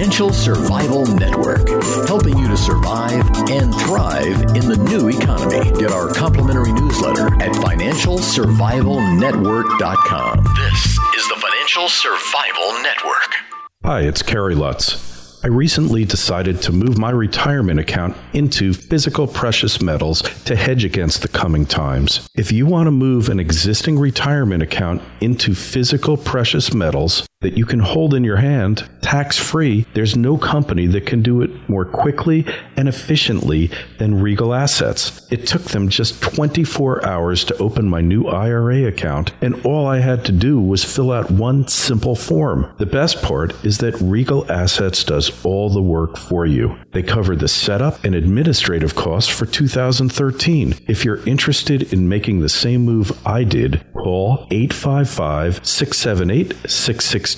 Financial Survival Network, helping you to survive and thrive in the new economy. Get our complimentary newsletter at financialsurvivalnetwork.com. This is the Financial Survival Network. Hi, it's Kerry Lutz. I recently decided to move my retirement account into physical precious metals to hedge against the coming times. If you want to move an existing retirement account into physical precious metals that you can hold in your hand, tax-free, there's no company that can do it more quickly and efficiently than Regal Assets. It took them just 24 hours to open my new IRA account, and all I had to do was fill out one simple form. The best part is that Regal Assets does all the work for you. They cover the setup and administrative costs for 2013. If you're interested in making the same move I did, call 855-678-6620,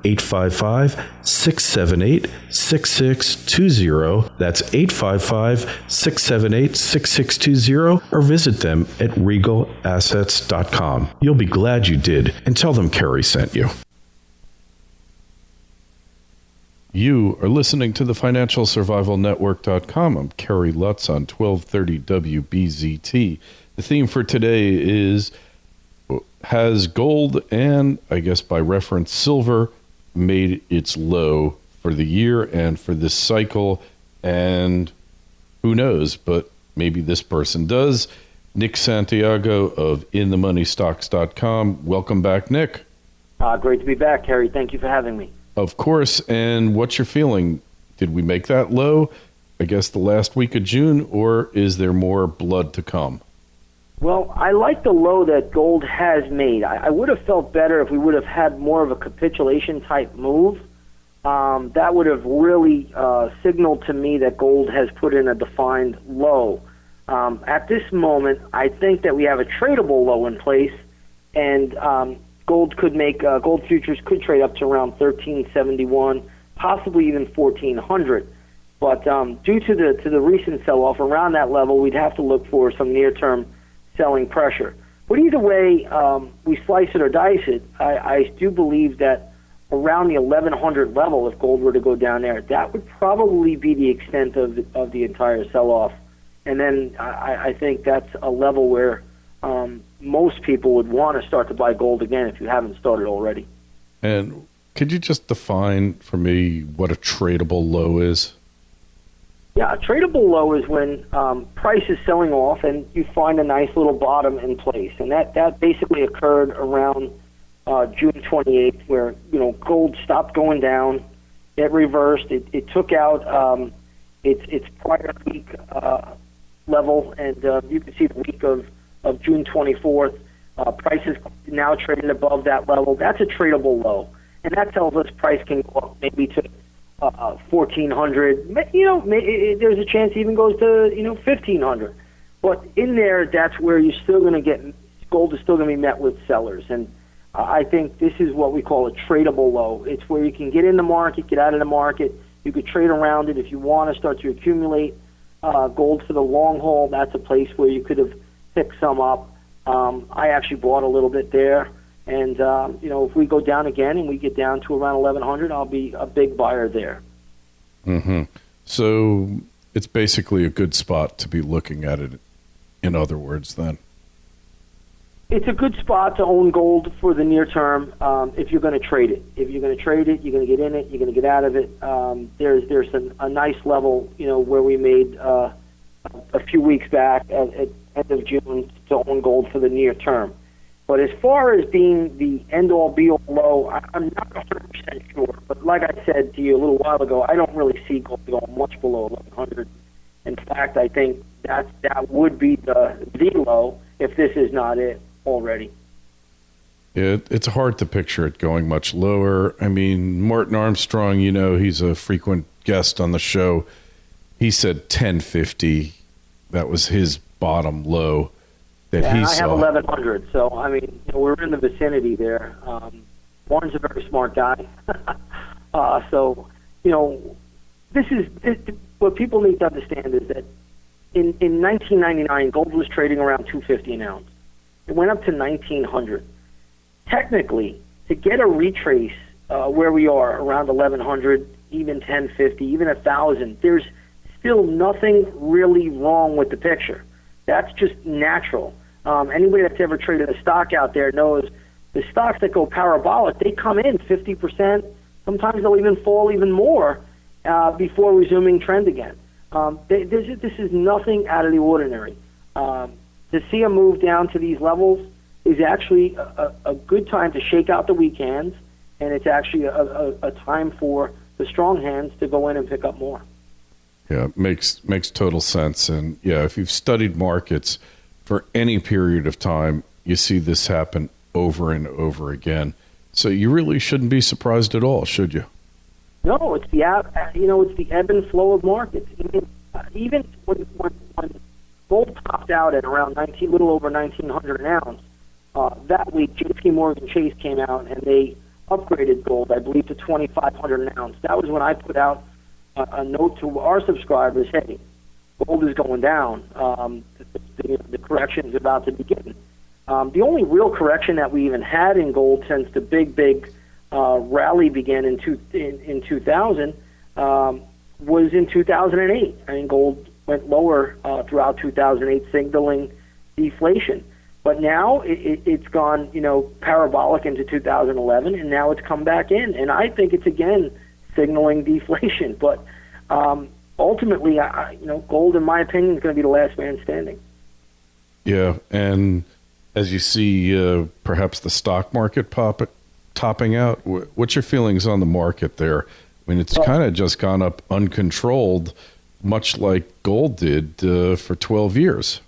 855-678-6620. That's 855-678-6620, or visit them at regalassets.com. You'll be glad you did, and tell them Kerry sent you. You are listening to the FinancialSurvivalNetwork.com. I'm Kerry Lutz on 1230 WBZT. The theme for today is, has gold and, I guess by reference, silver made its low for the year and for this cycle? And who knows, but maybe this person does. Nick Santiago of InTheMoneyStocks.com. Welcome back, Nick. Great to be back, Kerry. Thank you for having me. Of course. And what's your feeling? Did we make that low, I guess, the last week of June, or is there more blood to come? Well, I like the low that gold has made. I would have felt better if we would have had more of a capitulation type move. That would have really signaled to me that gold has put in a defined low. At this moment, I think that we have a tradable low in place, and gold futures could trade up to around 1371, possibly even 1400. But due to the recent sell-off around that level, we'd have to look for some near-term selling pressure. But either way, we slice it or dice it, I do believe that around the 1100 level, if gold were to go down there, that would probably be the extent of the entire sell-off. And then I think that's a level where most people would want to start to buy gold again if you haven't started already. And could you just define for me what a tradable low is? Yeah, a tradable low is when price is selling off and you find a nice little bottom in place. And that basically occurred around June 28th, where gold stopped going down. It reversed. It took out its prior week level, and you can see the week of June 24th. Prices now traded above that level. That's a tradable low, and that tells us price can go up maybe to 1,400. There's a chance it even goes to 1,500. But in there, that's where you're still going to get gold is still going to be met with sellers, and I think this is what we call a tradable low. It's where you can get in the market, get out of the market. You could trade around it if you want to start to accumulate gold for the long haul. That's a place where you could have picked some up. I actually bought a little bit there, and if we go down again and we get down to around 1,100, I'll be a big buyer there. Mm-hmm. So it's basically a good spot to be looking at it, in other words, then. It's a good spot to own gold for the near term if you're going to trade it. If you're going to trade it, you're going to get in it, you're going to get out of it. There's a nice level, where we made a few weeks back at end of June to own gold for the near term. But as far as being the end-all, be-all low, I'm not 100% sure. But like I said to you a little while ago, I don't really see gold going much below 1,100. In fact, I think that would be the low if this is not it already. It's hard to picture it going much lower. I mean, Martin Armstrong, he's a frequent guest on the show. He said 1050. That was his bottom low that he saw. I have 1,100, so I mean, we're in the vicinity there. Warren's a very smart guy. This is what people need to understand is that in 1999, gold was trading around $250 an ounce. It went up to 1,900. Technically, to get a retrace where we are around 1,100, even 1050, even 1,000, there's still nothing really wrong with the picture. That's just natural. Anybody that's ever traded a stock out there knows the stocks that go parabolic, they come in 50%. Sometimes they'll even fall even more before resuming trend again. This is nothing out of the ordinary. To see a move down to these levels is actually a good time to shake out the weak hands, and it's actually a time for the strong hands to go in and pick up more. Yeah, it makes total sense. And yeah, if you've studied markets for any period of time, you see this happen over and over again. So you really shouldn't be surprised at all, should you? No, it's the it's the ebb and flow of markets. Even when gold topped out at around little over 1,900 an ounce, that week J.P. Morgan Chase came out and they upgraded gold, I believe, to 2,500 an ounce. That was when I put out a note to our subscribers: hey, gold is going down. The correction is about to begin. The only real correction that we even had in gold since the big rally began in 2000 was in 2008. I mean, gold went lower throughout 2008, signaling deflation. But now it's gone, parabolic into 2011, and now it's come back in. And I think it's again signaling deflation. But ultimately, gold, in my opinion, is going to be the last man standing. Yeah, and as you see, perhaps the stock market topping out. What's your feelings on the market there? I mean, it's kind of just gone up uncontrolled, much like gold did for 12 years.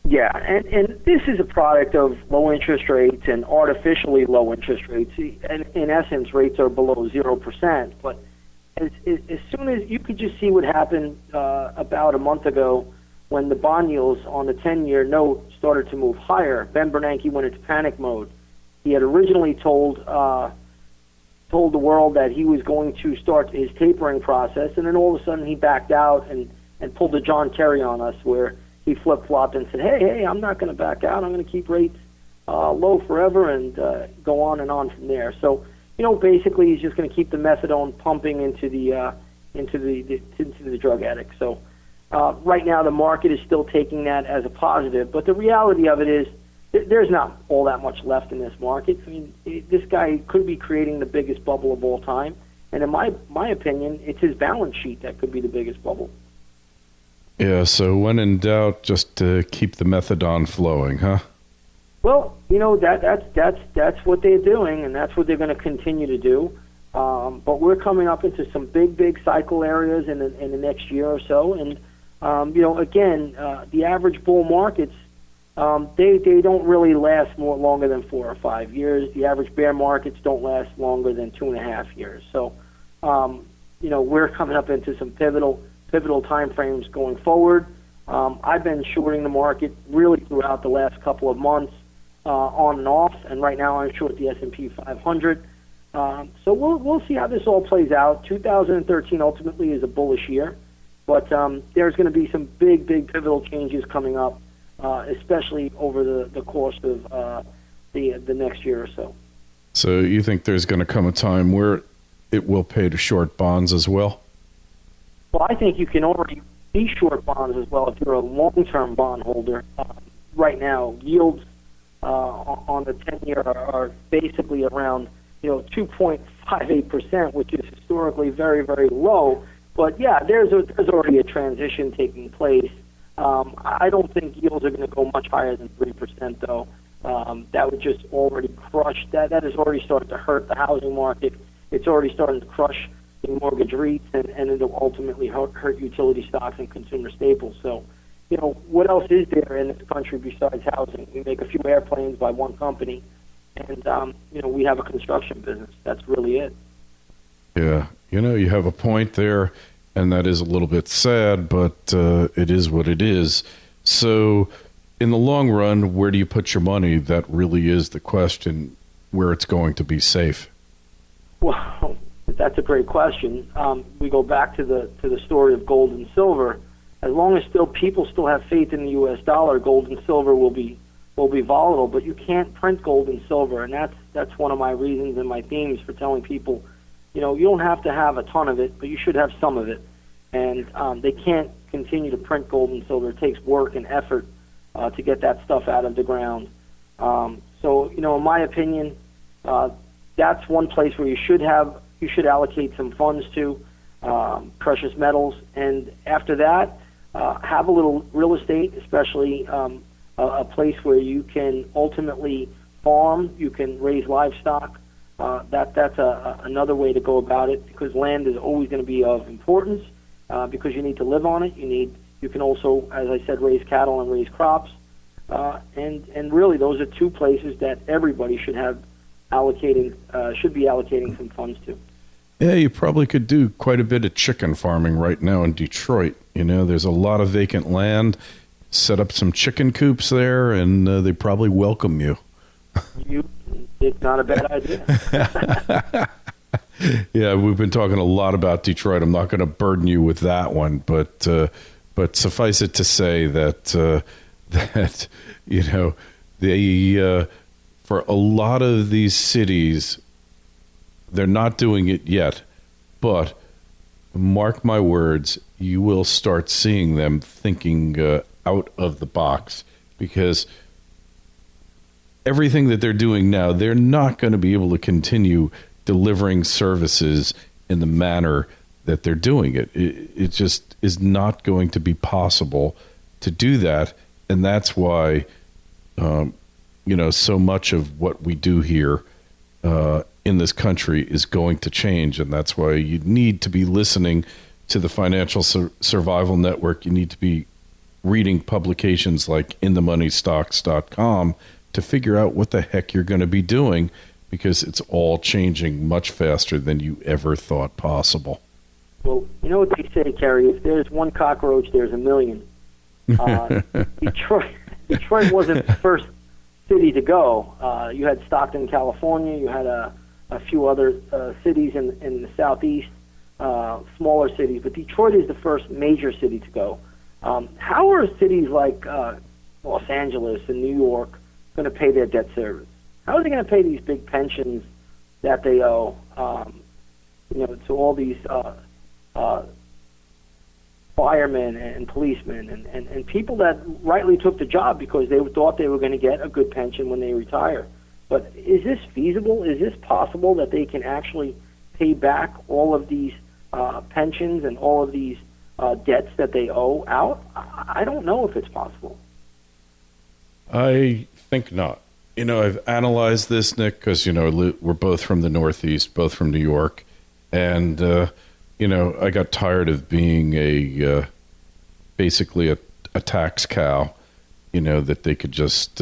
Yeah, and this is a product of low interest rates and artificially low interest rates. And in essence, rates are below 0%. But as soon as you could just see what happened about a month ago when the bond yields on the 10-year note started to move higher, Ben Bernanke went into panic mode. He had originally told the world that he was going to start his tapering process, and then all of a sudden he backed out and pulled a John Kerry on us, where he flip-flopped and said, hey, I'm not going to back out. I'm going to keep rates low forever and go on and on from there. So, basically he's just going to keep the methadone pumping into the drug addict. So right now the market is still taking that as a positive, but the reality of it is there's not all that much left in this market. I mean, this guy could be creating the biggest bubble of all time, and in my opinion, it's his balance sheet that could be the biggest bubble. Yeah, so when in doubt, just keep the methadone flowing, huh? Well, that's what they're doing, and that's what they're going to continue to do. But we're coming up into some big cycle areas in the next year or so, and again, the average bull markets, they don't really last longer than 4 or 5 years. The average bear markets don't last longer than 2.5 years. So, we're coming up into some pivotal time frames going forward. I've been shorting the market really throughout the last couple of months, on and off, and right now I'm short the S&P 500. So we'll see how this all plays out. 2013 ultimately is a bullish year, but there's going to be some big pivotal changes coming up, especially over the course of the next year or so. So you think there's going to come a time where it will pay to short bonds as well? Well, I think you can already be short bonds as well if you're a long-term bond holder. Right now, yields on the 10-year are basically around 2.58%, which is historically very low. But yeah, there's already a transition taking place. I don't think yields are going to go much higher than 3%, though. That would just already crush that. That has already started to hurt the housing market. It's already starting to crush the mortgage REITs, and it'll ultimately hurt utility stocks and consumer staples. So, what else is there in this country besides housing? We make a few airplanes by one company, and we have a construction business. That's really it. Yeah, you have a point there, and that is a little bit sad, but it is what it is. So in the long run, where do you put your money? That really is the question, where it's going to be safe. Well, that's a great question. We go back to the story of gold and silver. As long as people still have faith in the U.S. dollar, gold and silver will be volatile. But you can't print gold and silver, and that's one of my reasons and my themes for telling people you don't have to have a ton of it, but you should have some of it. And they can't continue to print gold and silver. It takes work and effort to get that stuff out of the ground. So, in my opinion, that's one place where you should allocate some funds to precious metals. And after that, have a little real estate, especially a place where you can ultimately farm, you can raise livestock. That's another way to go about it, because land is always going to be of importance because you need to live on it. You can also, as I said, raise cattle and raise crops. And really, those are two places that everybody should be allocating some funds to. Yeah, you probably could do quite a bit of chicken farming right now in Detroit. There's a lot of vacant land. Set up some chicken coops there, and they probably welcome you. It's not a bad idea. Yeah, we've been talking a lot about Detroit. I'm not going to burden you with that one, but suffice it to say that they for a lot of these cities, they're not doing it yet, but mark my words, you will start seeing them thinking out of the box, because everything that they're doing now, they're not going to be able to continue delivering services in the manner that they're doing it. It just is not going to be possible to do that, and that's why so much of what we do here in this country is going to change, and that's why you need to be listening to the Financial Survival Network. You need to be reading publications like InTheMoneyStocks.com to figure out what the heck you're going to be doing, because it's all changing much faster than you ever thought possible. Well, you know what they say, Kerry, if there's one cockroach, there's a million. Detroit wasn't the first city to go. You had Stockton, California. You had a few other cities in the southeast, smaller cities. But Detroit is the first major city to go. How are cities like Los Angeles and New York going to pay their debt service? How are they going to pay these big pensions that they owe, to all these firemen and policemen and people that rightly took the job because they thought they were going to get a good pension when they retire? But is this feasible? Is this possible that they can actually pay back all of these pensions and all of these debts that they owe out? I don't know if it's possible. I think not. I've analyzed this, Nick, because, we're both from the Northeast, both from New York. And, I got tired of being basically a tax cow, that they could just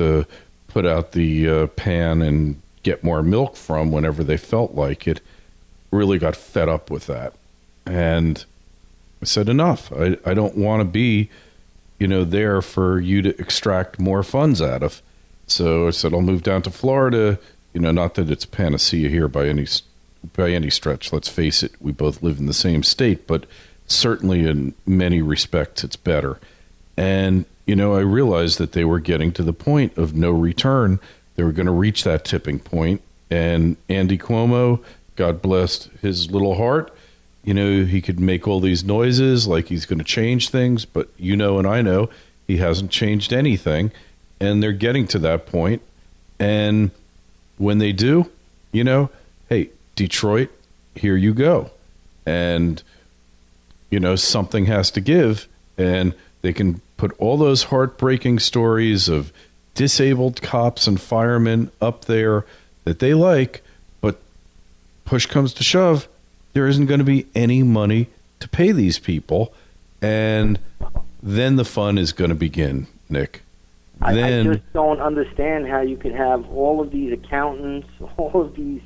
put out the pan and get more milk from whenever they felt like it. Really got fed up with that. And I said, enough. I don't want to be, there for you to extract more funds out of. So I said, I'll move down to Florida. Not that it's a panacea here by any stretch. Let's face it, we both live in the same state, but certainly in many respects, it's better. And, I realized that they were getting to the point of no return. They were going to reach that tipping point. And Andy Cuomo, God bless his little heart, he could make all these noises like he's going to change things, but and I know he hasn't changed anything. And they're getting to that point. And when they do, hey, Detroit, here you go. And, something has to give. And they can put all those heartbreaking stories of disabled cops and firemen up there that they like, but push comes to shove, there isn't going to be any money to pay these people. And then the fun is going to begin, Nick. I just don't understand how you can have all of these accountants, all of these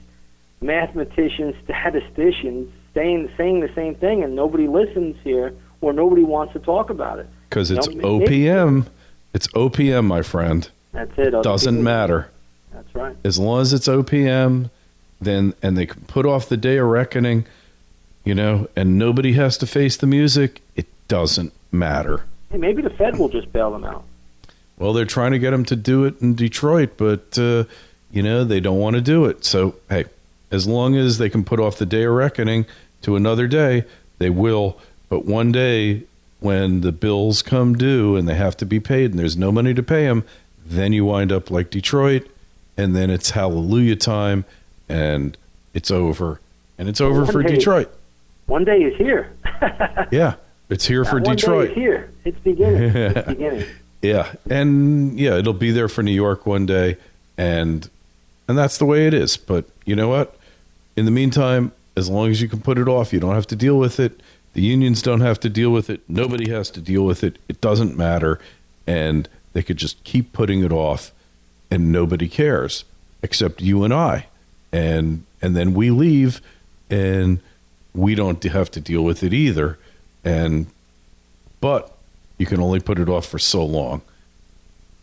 mathematicians, statisticians saying the same thing, and nobody listens here, or nobody wants to talk about it. Because it's OPM. It's OPM, my friend. That's it. Doesn't matter. That's right. As long as it's OPM, and they can put off the day of reckoning, and nobody has to face the music, it doesn't matter. Hey, maybe the Fed will just bail them out. Well, they're trying to get them to do it in Detroit, but, they don't want to do it. So, hey, As long as they can put off the day of reckoning to another day, they will. But one day, when the bills come due and they have to be paid and there's no money to pay them, then you wind up like Detroit, and then it's hallelujah time, and it's over. And it's over for Detroit. One day is here. Yeah, it's here for Detroit. One day is here. It's beginning. It's beginning. Yeah, and yeah, it'll be there for New York one day, and that's the way it is. But you know what? In the meantime, as long as you can put it off, you don't have to deal with it. The unions don't have to deal with it. Nobody has to deal with it. It doesn't matter. And they could just keep putting it off, and nobody cares except you and I. And then we leave, and we don't have to deal with it either. But you can only put it off for so long.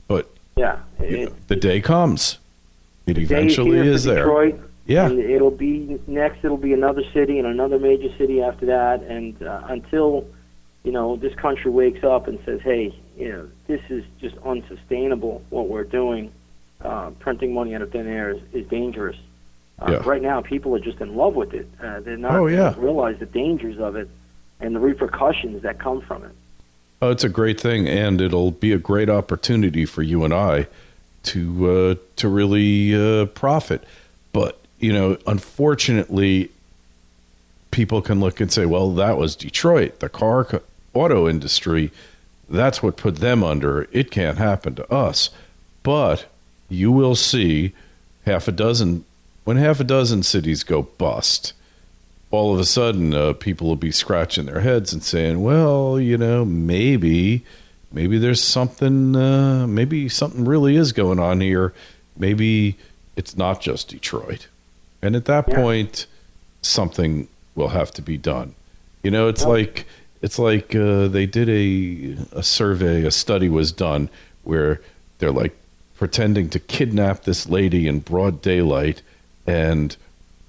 But yeah, the day comes. It eventually is there. Detroit. Yeah. And it'll be another city and another major city after that. And until, this country wakes up and says, hey, this is just unsustainable, what we're doing, printing money out of thin air is dangerous. Right now, people are just in love with it. They're not realize the dangers of it and the repercussions that come from it. Oh, it's a great thing, and it'll be a great opportunity for you and I to really profit. But unfortunately, people can look and say, well, that was Detroit, the auto industry. That's what put them under. It can't happen to us. But you will see when half a dozen cities go bust, all of a sudden people will be scratching their heads and saying, well, maybe there's something, maybe something really is going on here. Maybe it's not just Detroit. And at that point, something will have to be done. It's like they did a survey, a study was done where they're like pretending to kidnap this lady in broad daylight, and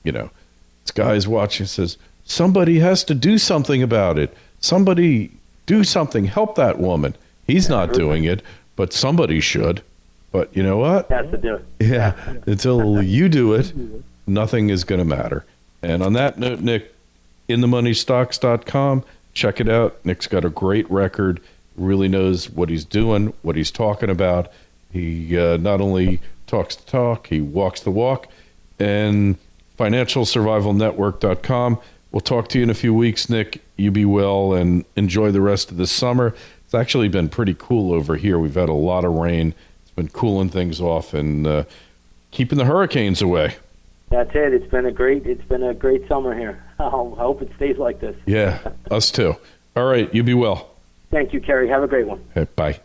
this guy's watching, says, somebody has to do something about it. Somebody do something, help that woman. He's not doing it, but somebody should. But you know what? Has to do it. Yeah, until you do it, nothing is going to matter. And on that note, Nick, inthemoneystocks.com, check it out. Nick's got a great record, really knows what he's doing, what he's talking about. He not only talks the talk, he walks the walk. And financialsurvivalnetwork.com. We'll talk to you in a few weeks, Nick. You be well and enjoy the rest of the summer. It's actually been pretty cool over here. We've had a lot of rain. It's been cooling things off and keeping the hurricanes away. That's it. It's been a great summer here. I hope it stays like this. Yeah, us too. All right, you be well. Thank you, Kerry. Have a great one. Hey, bye.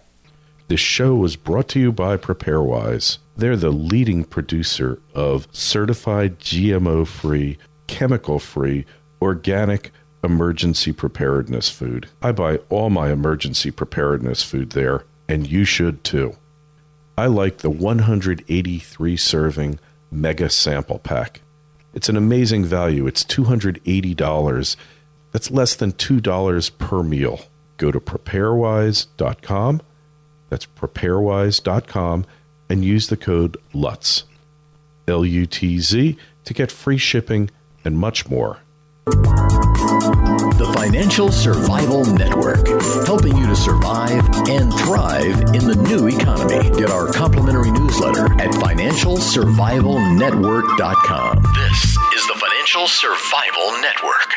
This show was brought to you by PrepareWise. They're the leading producer of certified GMO-free, chemical-free, organic emergency preparedness food. I buy all my emergency preparedness food there, and you should too. I like the 183-serving Mega Sample Pack. It's an amazing value. It's $280. That's less than $2 per meal. Go to preparewise.com. That's preparewise.com and use the code LUTZ, L-U-T-Z, to get free shipping and much more. The Financial Survival Network, helping you to survive and thrive in the new economy. Get our complimentary newsletter at financialsurvivalnetwork.com. This is the Financial Survival Network.